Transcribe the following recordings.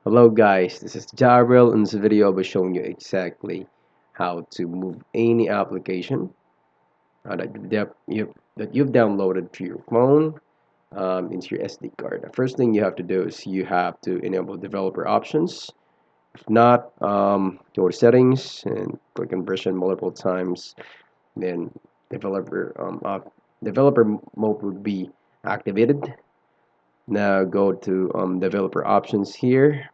Hello guys, this is Jarrell. In this video I'll be showing you exactly how to move any application that you've downloaded to your phone into your SD card. The first thing you have to do is you have to enable developer options. If not, go to settings and click on version multiple times. Then developer mode would be activated. Now go to developer options here.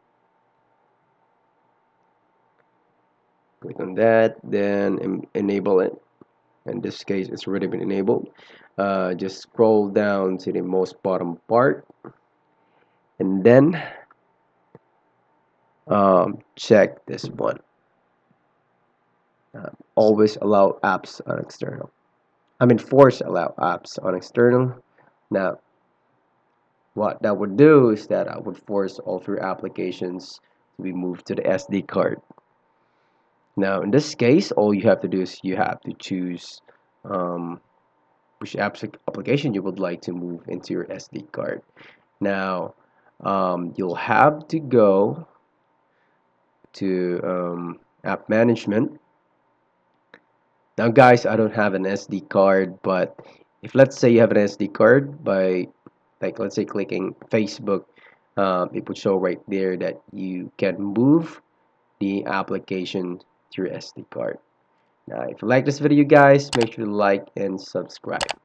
Click on that, then enable it. In this case, it's already been enabled. Just scroll down to the most bottom part, and then check this one. Always allow apps on external. Force allow apps on external. Now, what that would do is that I would force all three applications to be moved to the SD card. Now, in this case, all you have to do is you have to choose which application you would like to move into your SD card. Now, you'll have to go to app management. Now, guys, I don't have an SD card, but if let's say you have an SD card by, like, let's say clicking Facebook, it would show right there that you can move the application to your SD card. Now, if you like this video, guys, make sure to like and subscribe.